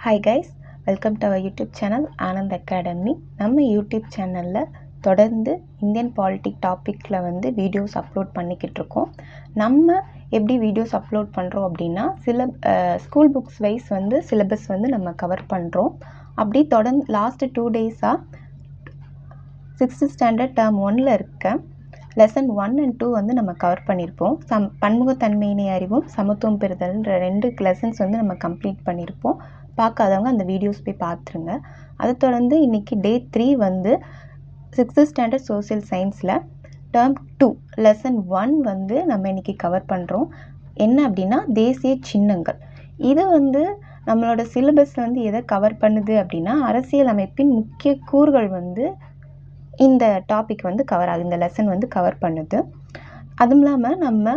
Hi guys, welcome to our YouTube channel Anand Academy. நம்ம YouTube சேனலில் தொடர்ந்து Indian politic டாப்பிக்கில் வந்து வீடியோஸ் அப்லோட் பண்ணிக்கிட்டு இருக்கோம். நம்ம எப்படி வீடியோஸ் அப்லோட் பண்ணுறோம் அப்படின்னா ஸ்கூல் புக்ஸ் வைஸ் வந்து சிலபஸ் வந்து நம்ம கவர் பண்ணுறோம். அப்படி தொடர்ந்து லாஸ்ட்டு 2 டேஸாக 6th ஸ்டாண்டர்ட் டேர்ம் 1ல் இருக்க லெசன் 1 and 2 வந்து நம்ம கவர் பண்ணியிருப்போம். பன்முகத்தன்மையினை அறிவும் சமத்துவம் பெறுதல்ன்ற 2 லெசன்ஸ் வந்து நம்ம கம்ப்ளீட் பண்ணியிருப்போம். பார்க்காதவங்க அந்த வீடியோஸ் போய் பார்த்துருங்க. அதை தொடர்ந்து இன்றைக்கி டே 3 வந்து 6th ஸ்டாண்டர்ட் சோசியல் சயின்ஸில் டேர்ம் 2 லெசன் 1 வந்து நம்ம இன்றைக்கி கவர் பண்ணுறோம். என்ன அப்படின்னா தேசிய சின்னங்கள். இது வந்து நம்மளோட சிலபஸில் வந்து எதை கவர் பண்ணுது அப்படின்னா அரசியல் அமைப்பின் முக்கிய கூறுகள் வந்து இந்த டாபிக் வந்து கவர் ஆகுது, இந்த லெசன் வந்து கவர் பண்ணுது. அதுவும் இல்லாமல் நம்ம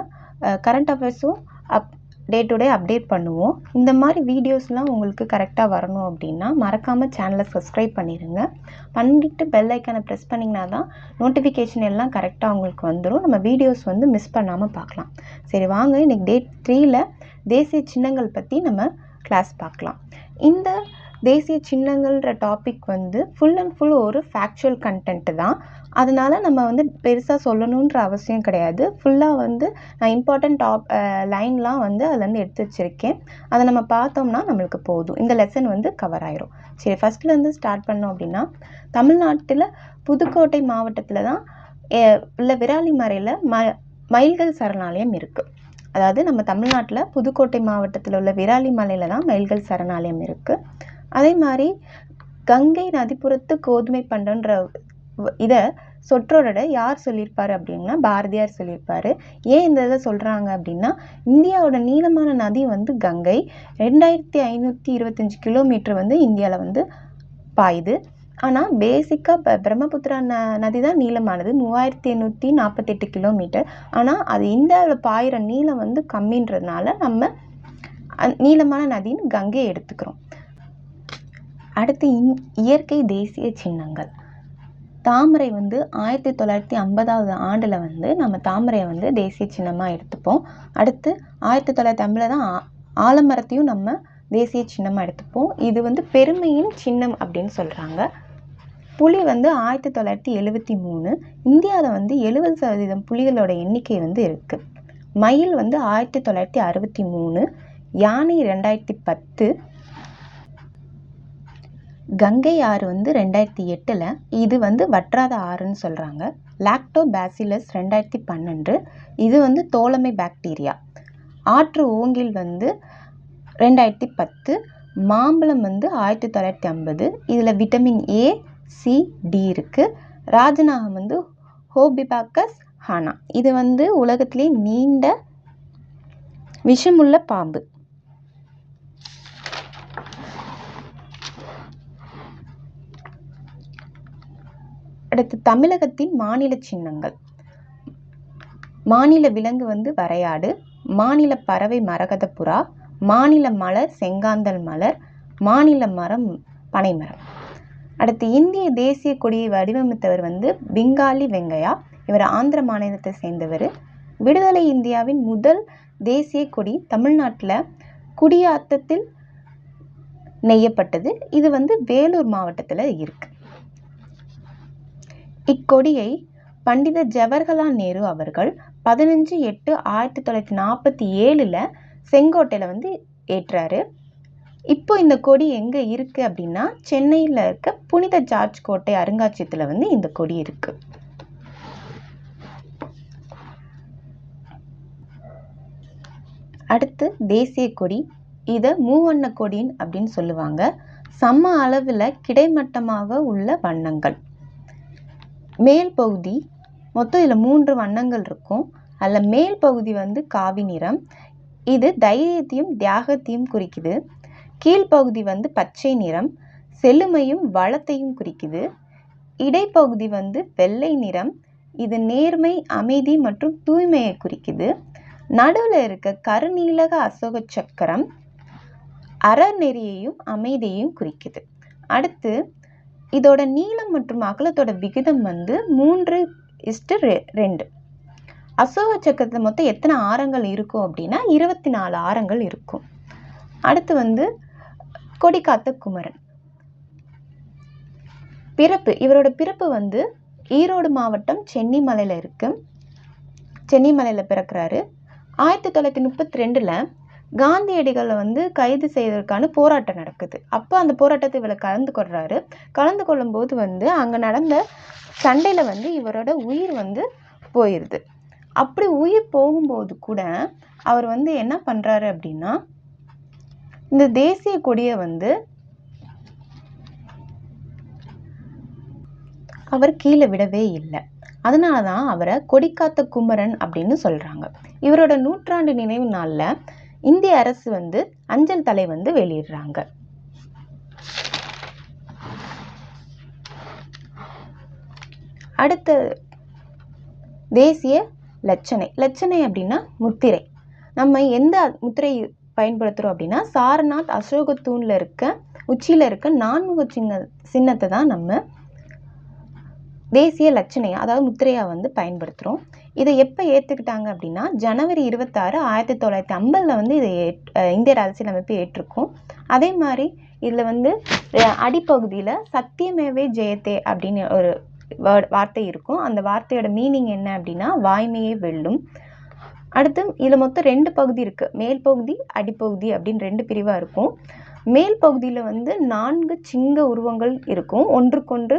கரண்ட் அஃபேர்ஸும் டே டு டே அப்டேட் பண்ணுவோம். இந்த மாதிரி வீடியோஸ்லாம் உங்களுக்கு கரெக்டாக வரணும் அப்படின்னா மறக்காமல் சேனலை சப்ஸ்கிரைப் பண்ணிடுங்க. பண்ணிவிட்டு பெல் ஐக்கானை ப்ரெஸ் பண்ணிங்கன்னா தான் நோட்டிஃபிகேஷன் எல்லாம் கரெக்டாக உங்களுக்கு வந்துடும். நம்ம வீடியோஸ் வந்து மிஸ் பண்ணாமல் பார்க்கலாம். சரி வாங்க, இன்றைக்கி டே 3ல் தேசிய சின்னங்கள் பற்றி நம்ம கிளாஸ் பார்க்கலாம். இந்த தேசிய சின்னங்கள்ன்ற டாபிக் வந்து ஃபுல் அண்ட் ஃபுல் ஒரு ஃபேக்சுவல் கண்டென்ட்டு தான். அதனால் நம்ம வந்து பெருசாக சொல்லணுன்ற அவசியம் கிடையாது. ஃபுல்லாக வந்து நான் இம்பார்ட்டண்ட் லைன்லாம் வந்து அதுலேருந்து எடுத்து வச்சுருக்கேன். அதை நம்ம பார்த்தோம்னா நம்மளுக்கு போதும், இந்த லெசன் வந்து கவர் ஆயிரும். சரி, ஃபஸ்ட்லேருந்து ஸ்டார்ட் பண்ணோம் அப்படின்னா தமிழ்நாட்டில் புதுக்கோட்டை மாவட்டத்தில் தான் உள்ள விராலிமலையில் மயில்கள் சரணாலயம் இருக்குது. அதாவது நம்ம தமிழ்நாட்டில் புதுக்கோட்டை மாவட்டத்தில் உள்ள விராலிமலையில் தான் மயில்கள் சரணாலயம் இருக்குது. அதே மாதிரி கங்கை நதிப்புறத்து கோதுமை பண்டன்ற இதை சொற்றொடரை யார் சொல்லியிருப்பார் அப்படின்னா பாரதியார் சொல்லியிருப்பார். ஏன் இந்த இதை சொல்கிறாங்க அப்படின்னா இந்தியாவோட நீளமான நதி வந்து கங்கை 2525 கிலோமீட்டர் வந்து இந்தியாவில் வந்து பாயுது. ஆனால் பேசிக்காக பிரம்மபுத்திரா நதி தான் நீளமானது 3848 கிலோமீட்டர். ஆனால் அது இந்தியாவில் பாயிற நீளம் வந்து கம்மின்றதுனால நம்ம நீளமான நதின்னு கங்கையை எடுத்துக்கிறோம். அடுத்து இயற்கை தேசிய சின்னங்கள். தாமரை வந்து 1950வது ஆண்டில் வந்து நம்ம தாமரையை வந்து தேசிய சின்னமாக எடுத்துப்போம். அடுத்து 1950 தான் ஆலமரத்தையும் நம்ம தேசிய சின்னமாக எடுத்துப்போம். இது வந்து பெருமையின் சின்னம் அப்படின்னு சொல்கிறாங்க. புலி வந்து 1973. இந்தியாவில் வந்து 70% புலிகளோட எண்ணிக்கை வந்து இருக்குது. மயில் வந்து 1963, யானை 2010, கங்கை ஆறு வந்து 2008. இது வந்து வற்றாத ஆறுன்னு சொல்கிறாங்க. லாக்டோபாசிலஸ் 2012. இது வந்து தோழமை பாக்டீரியா. ஆற்று ஓங்கில் வந்து 2010. மாம்பழம் வந்து 1950. இதில் விட்டமின் A, C, D இருக்குது. ராஜநாகம் வந்து ஹோபிபாக்கஸ் ஹானா. இது வந்து உலகத்திலே நீண்ட விஷமுள்ள பாம்பு. அடுத்து தமிழகத்தின் மாநில சின்னங்கள். மாநில விலங்கு வந்து வரையாடு, மாநில பறவை மரகதப்புறா, மாநில மலர் செங்காந்தல் மலர், மாநில மரம் பனைமரம். அடுத்து இந்திய தேசிய கொடியை வடிவமைத்தவர் வந்து பெங்காலி வெங்கையா. இவர் ஆந்திர மாநிலத்தை சேர்ந்தவர். விடுதலை இந்தியாவின் முதல் தேசிய கொடி தமிழ்நாட்டில் குடியாத்தத்தில் நெய்யப்பட்டது. இது வந்து வேலூர் மாவட்டத்தில் இருக்கு. இக்கொடியை பண்டித ஜவஹர்லால் நேரு அவர்கள் 15/8/1947 செங்கோட்டையில் வந்து ஏற்றாரு. இப்போ இந்த கொடி எங்கே இருக்குது அப்படின்னா சென்னையில் இருக்க புனித ஜார்ஜ் கோட்டை அருங்காட்சியகத்தில் வந்து இந்த கொடி இருக்குது. அடுத்து தேசிய கொடி. இதை மூவண்ண கொடின் அப்படின்னு சொல்லுவாங்க. சம அளவில் கிடைமட்டமாக உள்ள வண்ணங்கள். மேல் பகுதி மொத்தம் இதில் 3 வண்ணங்கள் இருக்கும். அதில் மேல் பகுதி வந்து காவி நிறம். இது தைரியத்தையும் தியாகத்தையும் குறிக்குது. கீழ்ப்பகுதி வந்து பச்சை நிறம், செழுமையும் வளத்தையும் குறிக்குது. இடைப்பகுதி வந்து வெள்ளை நிறம். இது நேர்மை, அமைதி மற்றும் தூய்மையை குறிக்குது. நடுவில் இருக்க கருநீலக அசோக சக்கரம் அறநெறியையும் அமைதியையும் குறிக்குது. அடுத்து இதோட நீளம் மற்றும் அகலத்தோட விகிதம் வந்து 3:2. அசோக சக்கரத்தில் மொத்தம் எத்தனை ஆரங்கள் இருக்கும் அப்படின்னா 24 ஆரங்கள் இருக்கும். அடுத்து வந்து கொடிக்காத்த குமரன். பிறப்பு, இவரோட பிறப்பு வந்து ஈரோடு மாவட்டம் சென்னிமலையில் இருக்கு. சென்னிமலையில் பிறக்கிறாரு. 1932 காந்தியடிகளை வந்து கைது செய்வதற்கான போராட்டம் நடக்குது. அப்போ அந்த போராட்டத்தை இவர் கலந்து கொள்றாரு. கலந்து கொள்ளும்போது வந்து அங்கே நடந்த சண்டையில் வந்து இவரோட உயிர் வந்து போயிடுது. அப்படி உயிர் போகும்போது கூட அவர் வந்து என்ன பண்ணுறாரு அப்படின்னா, இந்த தேசிய கொடியை வந்து அவர் கீழே விடவே இல்லை. அதனால தான் அவரை கொடிக்காத்த குமரன் அப்படின்னு சொல்கிறாங்க. இவரோட 100ஆண்டு நினைவு நாளில் இந்திய அரசு வந்து அஞ்சல் தலை வந்து வெளியிடுறாங்க. அடுத்த தேசிய லட்சணை. லட்சணை அப்படின்னா முத்திரை. நம்ம எந்த முத்திரை பயன்படுத்துகிறோம் அப்படின்னா, சாரநாத் அசோக தூணில் இருக்க உச்சியில் இருக்க 4 சின்னத்தை தான் நம்ம தேசிய லட்சணையா அதாவது முத்திரையாக வந்து பயன்படுத்துகிறோம். இதை எப்போ ஏற்றுக்கிட்டாங்க அப்படின்னா, ஜனவரி 26, 1950 வந்து இதை இந்திய அரசியலமைப்பு ஏற்றிருக்கும். அதே மாதிரி இதில் வந்து அடிப்பகுதியில் சத்தியமேவே ஜெயத்தே அப்படின்னு ஒரு வார்த்தை இருக்கும். அந்த வார்த்தையோட மீனிங் என்ன அப்படின்னா, வாய்மையே வெல்லும். அடுத்து இதில் மொத்தம் 2 பகுதி இருக்குது. மேல் பகுதி, அடிப்பகுதி அப்படின்னு 2 பிரிவாக இருக்கும். மேல் பகுதியில் வந்து 4 சிங்க உருவங்கள் இருக்கும். ஒன்றுக்கொன்று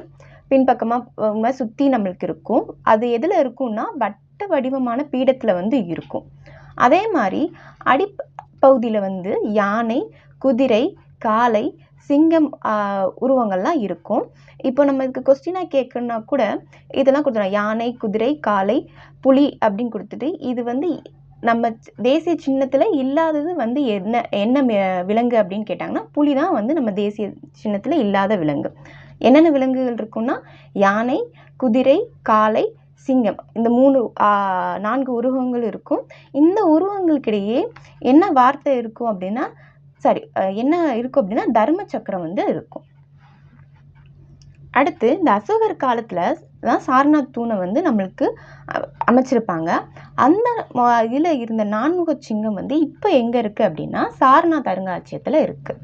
பின்பக்கமாக சுற்றி நம்மளுக்கு இருக்கும். அது எதில் இருக்கும்னா வட்ட வடிவமான பீடத்தில் வந்து இருக்கும். அதே மாதிரி அடிப்பகுதியில் வந்து யானை, குதிரை, காளை, சிங்கம் உருவங்கள்லாம் இருக்கும். இப்போ நம்ம இதுக்கு கொஸ்டினாக கேட்கணுன்னா கூட இதெல்லாம் கொடுத்துருவோம். யானை, குதிரை, காளை, புலி அப்படின்னு கொடுத்துட்டு, இது வந்து நம்ம தேசிய சின்னத்தில் இல்லாதது வந்து என்ன விலங்கு அப்படின்னு கேட்டாங்கன்னா, புலி தான் வந்து நம்ம தேசிய சின்னத்தில் இல்லாத விலங்கு. என்னென்ன விலங்குகள் இருக்குன்னா, யானை, குதிரை, காளை, சிங்கம், இந்த 4 உருவங்கள் இருக்கும். இந்த உருவங்களுக்கிடையே என்ன வார்த்தை இருக்கும் அப்படின்னா, என்ன இருக்கும் அப்படின்னா தர்ம சக்கரம் வந்து இருக்கும். அடுத்து இந்த அசோகர் காலத்தில் தான் சாரநாத் தூணை வந்து நம்மளுக்கு அமைச்சிருப்பாங்க. அந்த இதில் இருந்த 4 சிங்கம் வந்து இப்போ எங்கே இருக்குது அப்படின்னா, சாரநாத் அருங்காட்சியகத்தில் இருக்குது.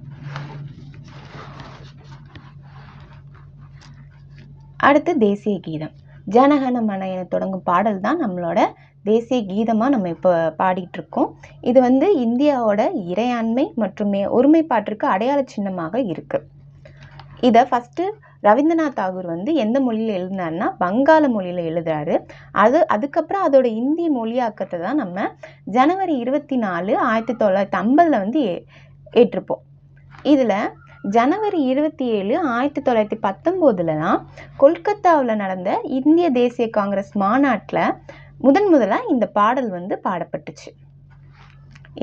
அடுத்து தேசிய கீதம். ஜனகன மன என தொடங்கும் பாடல் தான் நம்மளோட தேசிய கீதமாக நம்ம இப்போ பாடிட்டு இருக்கோம். இது வந்து இந்தியாவோட இறையாண்மை மற்றும் ஒருமைப்பாட்டிற்கு அடையாள சின்னமாக இருக்குது. இதை ஃபஸ்ட்டு ரவீந்திரநாத் தாகூர் வந்து எந்த மொழியில் எழுதினார்னா வங்காள மொழியில் எழுதுறாரு. அதுக்கப்புறம் அதோட இந்திய மொழியாக்கத்தை தான் நம்ம ஜனவரி 24, 1950 வந்து ஏற்றிருப்போம். இதில் ஜனவரி 27, 1919 தான் கொல்கத்தாவில் நடந்த இந்திய தேசிய காங்கிரஸ் மாநாட்டில் முதலாக இந்த பாடல் வந்து பாடப்பட்டுச்சு.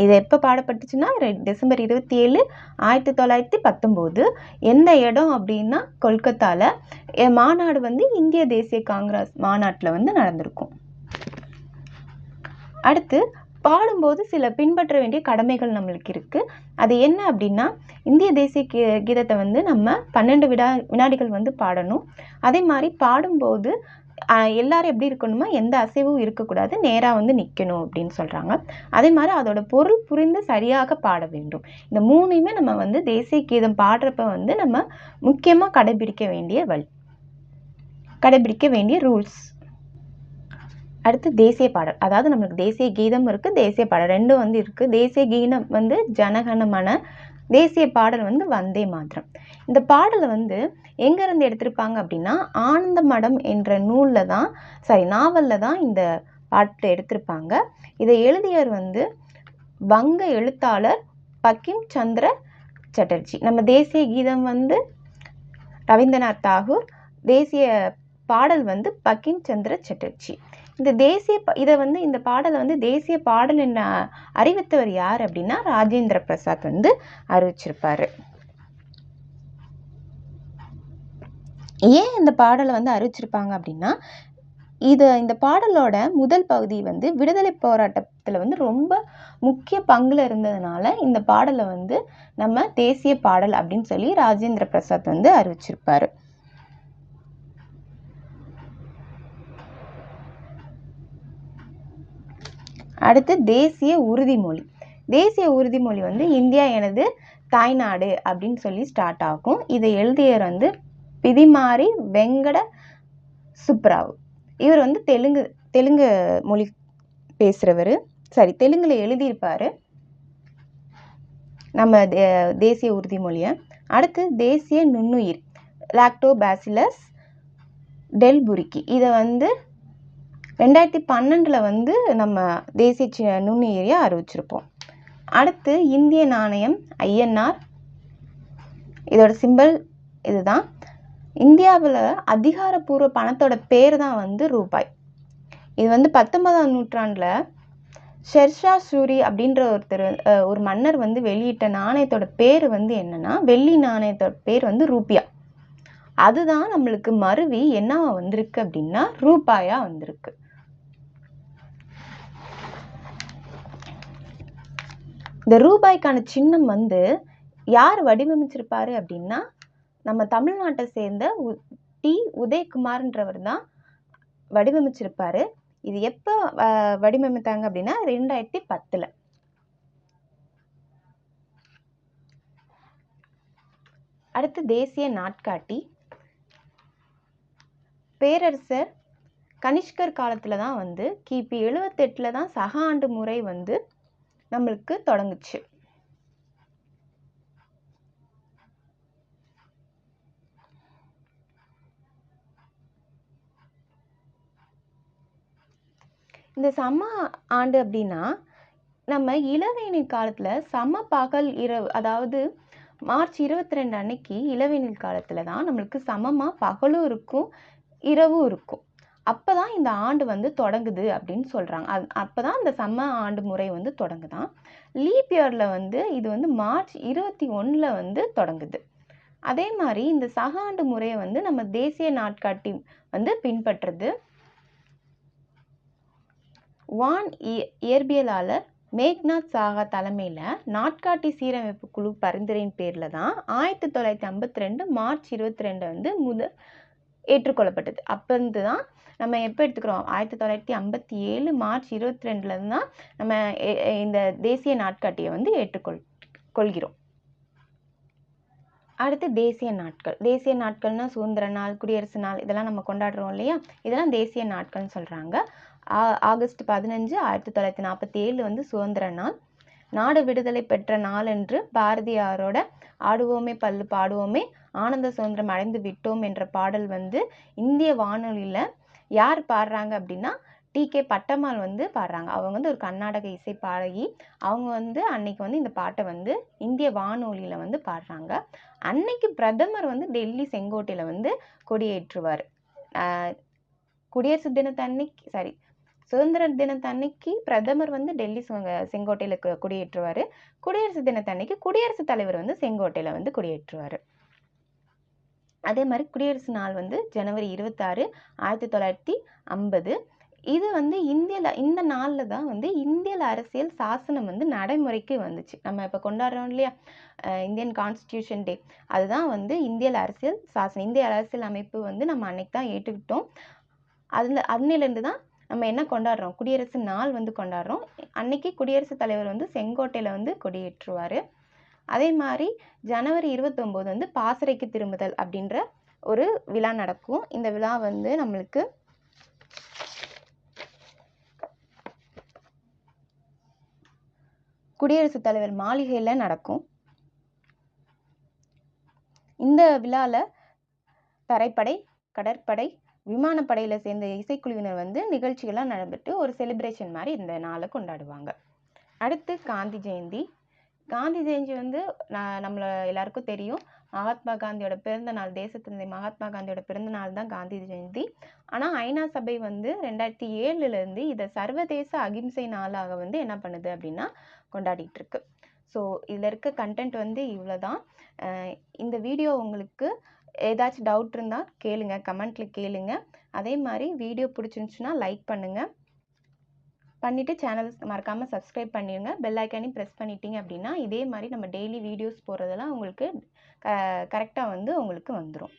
இது எப்போ பாடப்பட்டுச்சுன்னா டிசம்பர் 27, 1919. எந்த இடம் அப்படின்னா கொல்கத்தாவில் மாநாடு வந்து இந்திய தேசிய காங்கிரஸ் மாநாட்டில் வந்து நடந்திருக்கும். அடுத்து பாடும்போது சில பின்பற்ற வேண்டிய கடமைகள் நம்மளுக்கு இருக்குது. அது என்ன அப்படின்னா, இந்திய தேசிய கீதத்தை வந்து நம்ம 12 வினாடிகள் வந்து பாடணும். அதே மாதிரி பாடும்போது எல்லாரும் எப்படி இருக்கணுமா, எந்த அசைவும் இருக்கக்கூடாது, நேராக வந்து நிற்கணும் அப்படின்னு சொல்கிறாங்க. அதே மாதிரி அதோட பொருள் புரிந்து சரியாக பாட வேண்டும். இந்த 3மே நம்ம வந்து தேசிய கீதம் பாடுறப்ப வந்து நம்ம முக்கியமாக கடைபிடிக்க வேண்டிய ரூல்ஸ். அடுத்து தேசிய பாடல். அதாவது நம்மளுக்கு தேசிய கீதம் இருக்குது, தேசிய பாடல் 2 வந்து இருக்குது. தேசிய கீதம் வந்து ஜனகன மன, தேசிய பாடல் வந்து வந்தே மாதரம். இந்த பாடலை வந்து எங்கேருந்து எடுத்திருப்பாங்க அப்படின்னா, ஆனந்த மடம் என்ற நாவலில் தான் இந்த பாட்டை எடுத்திருப்பாங்க. இதை எழுதியவர் வந்து வங்க எழுத்தாளர் பங்கிம் சந்திர சட்டர்ஜி. நம்ம தேசிய கீதம் வந்து ரவீந்திரநாத் தாகூர், தேசிய பாடல் வந்து பங்கிம் சந்திர சட்டர்ஜி. இந்த பாடலை வந்து தேசிய பாடல் என்ற அறிவித்தவர் யார் அப்படின்னா ராஜேந்திர பிரசாத் வந்து அறிவிச்சிருப்பாரு. ஏன் இந்த பாடலை வந்து அறிவிச்சிருப்பாங்க அப்படின்னா, இந்த பாடலோட முதல் பகுதி வந்து விடுதலை போராட்டத்தில் வந்து ரொம்ப முக்கிய பங்குல இருந்ததுனால இந்த பாடலை வந்து நம்ம தேசிய பாடல் அப்படின்னு சொல்லி ராஜேந்திர பிரசாத் வந்து அறிவிச்சிருப்பாரு. அடுத்து தேசிய உறுதிமொழி. தேசிய உறுதிமொழி வந்து இந்தியா எனது தாய்நாடு அப்படின்னு சொல்லி ஸ்டார்ட் ஆகும். இதை எழுதியவர் வந்து பிதிமாரி வெங்கட சுப்ராவ். இவர் வந்து தெலுங்கு மொழி பேசுகிறவர், தெலுங்குல எழுதியிருப்பார் நம்ம தேசிய உறுதிமொழியை. அடுத்து தேசிய நுண்ணுயிர் லாக்டோபாசிலஸ் டெல்புரிக்கி. இதை வந்து 2012 வந்து நம்ம தேசிய நுண்ணுயிரியை அறிவிச்சிருப்போம். அடுத்து இந்திய நாணயம் INR. இதோட சிம்பிள் இதுதான். இந்தியாவில் அதிகாரப்பூர்வ பணத்தோட பேர் தான் வந்து ரூபாய். இது வந்து 19ஆம் நூற்றாண்டில் ஷெர்ஷா சூரி அப்படின்ற ஒரு மன்னர் வந்து வெளியிட்ட நாணயத்தோட பேர் வந்து என்னன்னா, வெள்ளி நாணயத்தோட பேர் வந்து ரூபியா. அதுதான் நம்மளுக்கு மருவி என்னவா வந்திருக்கு அப்படின்னா ரூபாயா வந்திருக்கு. இந்த ரூபாய்க்கான சின்னம் வந்து யார் வடிவமைச்சிருப்பாரு அப்படின்னா, நம்ம தமிழ்நாட்டை சேர்ந்த டி உதயகுமார்ன்றவர் தான் வடிவமைச்சிருப்பாரு. இது எப்போ வடிவமைத்தாங்க அப்படின்னா 2010. அடுத்து தேசிய நாட்காட்டி. பேரரசர் கனிஷ்கர் காலத்தில் தான் வந்து கிபி 78 தான் சக ஆண்டு முறை வந்து நம்மளுக்கு தொடங்குச்சு. இந்த சம ஆண்டு அப்படின்னா நம்ம இளவேனில் காலத்தில் சம பகல் இரவு, அதாவது மார்ச் 22 அன்னைக்கு இளவேனில் காலத்தில் தான் நம்மளுக்கு சமமாக பகலும் இருக்கும் இரவும் இருக்கும். அப்போ தான் இந்த ஆண்டு வந்து தொடங்குது அப்படின்னு சொல்கிறாங்க. அப்போ தான் இந்த சம ஆண்டு முறை வந்து தொடங்குதான். லீப் இயரில் வந்து இது வந்து மார்ச் 21 வந்து தொடங்குது. அதே மாதிரி இந்த சக ஆண்டு முறையை வந்து நம்ம தேசிய நாட்காட்டி வந்து பின்பற்றுறது. வான் இயற்பியலாளர் மேக்நாத் சாகா தலைமையில் நாட்காட்டி சீரமைப்பு குழு பரிந்துரையின் பேரில் தான் 1952 மார்ச் 22 வந்து முதல் ஏற்றுக்கொள்ளப்பட்டது. அப்போ இருந்து தான் நம்ம எப்போ எடுத்துக்கிறோம், 1957 மார்ச் 22 தான் நம்ம இந்த தேசிய நாட்காட்டியை வந்து ஏற்றுக்கொள்கிறோம். அடுத்து தேசிய நாட்கள். தேசிய நாட்கள்னா சுதந்திர நாள், குடியரசு நாள் இதெல்லாம் நம்ம கொண்டாடுறோம் இல்லையா, இதெல்லாம் தேசிய நாட்கள்னு சொல்கிறாங்க. ஆகஸ்ட் 15 1947 வந்து சுதந்திர நாள். நாடு விடுதலை பெற்ற நாள் என்று பாரதியாரோட ஆடுவோமே பல்லு பாடுவோமே ஆனந்த சுதந்திரம் அடைந்து விட்டோம் என்ற பாடல் வந்து இந்திய வானொலியில் யார் பாடுறாங்க அப்படின்னா TK பட்டம்மாள் வந்து பாடுறாங்க. அவங்க வந்து ஒரு கர்நாடக இசை பாடகி. அவங்க வந்து அன்னைக்கு வந்து இந்த பாட்டை வந்து இந்திய வானொலியில் வந்து பாடுறாங்க. அன்னைக்கு பிரதமர் வந்து டெல்லி செங்கோட்டையில் வந்து கொடியேற்றுவார். குடியரசு தினத்தன்னைக்கு சுதந்திர தினத்தன்னைக்கு பிரதமர் வந்து டெல்லி செங்கோட்டையில் கொடியேற்றுவார். குடியரசு தினத்தன்னைக்கு குடியரசுத் தலைவர் வந்து செங்கோட்டையில் வந்து கொடியேற்றுவார். அதே மாதிரி குடியரசு நாள் வந்து ஜனவரி 26 1950. இது வந்து இந்த நாளில் தான் வந்து இந்திய அரசியல் சாசனம் வந்து நடைமுறைக்கு வந்துச்சு. நம்ம இப்போ கொண்டாடுறோம் இல்லையா இந்தியன் கான்ஸ்டியூஷன் டே, அதுதான் வந்து இந்திய அரசியல் சாசனம். இந்திய அரசியல் அமைப்பு வந்து நம்ம அன்னைக்கு தான் ஏற்றுக்கிட்டோம். அதுலேருந்து தான் நம்ம என்ன கொண்டாடுறோம், குடியரசு நாள் வந்து கொண்டாடுறோம். அன்னைக்கு குடியரசுத் தலைவர் வந்து செங்கோட்டையில் வந்து கொடியேற்றுவார். அதே மாதிரி ஜனவரி 29 வந்து பாசறைக்கு திரும்புதல் அப்படின்ற ஒரு விழா நடக்கும். இந்த விழா வந்து நம்மளுக்கு குடியரசுத் தலைவர் மாளிகையில் நடக்கும். இந்த விழாவில் தரைப்படை, கடற்படை, விமானப்படையில் சேர்ந்த இசைக்குழுவினர் வந்து நிகழ்ச்சிகள்லாம் நடந்துட்டு ஒரு செலிப்ரேஷன் மாதிரி இந்த நாளை கொண்டாடுவாங்க. அடுத்து காந்தி ஜெயந்தி. காந்தி ஜெயந்தி வந்து நம்மள எல்லாருக்கும் தெரியும், மகாத்மா காந்தியோட பிறந்த நாள், தேசத்தந்தை மகாத்மா காந்தியோட பிறந்த நாள் தான் காந்தி ஜெயந்தி. ஆனால் ஐநா சபை வந்து 2007 இதை சர்வதேச அகிம்சை நாளாக வந்து என்ன பண்ணுது அப்படின்னா கொண்டாடிட்டு இருக்கு. ஸோ இதில் இருக்க கண்டென்ட் வந்து இவ்வளோதான். இந்த வீடியோ உங்களுக்கு ஏதாச்சும் டவுட் இருந்தால் கேளுங்க, கமெண்ட்டில் கேளுங்க. அதே மாதிரி வீடியோ பிடிச்சிருந்துச்சுன்னா லைக் பண்ணுங்கள், பண்ணிவிட்டு சேனல் மறக்காமல் சப்ஸ்கிரைப் பண்ணிடுங்க. பெல் ஐக்கானையும் ப்ரெஸ் பண்ணிட்டீங்க அப்படின்னா இதே மாதிரி நம்ம டெய்லி வீடியோஸ் போடுறதெல்லாம் உங்களுக்கு கரெக்டாக வந்து உங்களுக்கு வந்துடும்.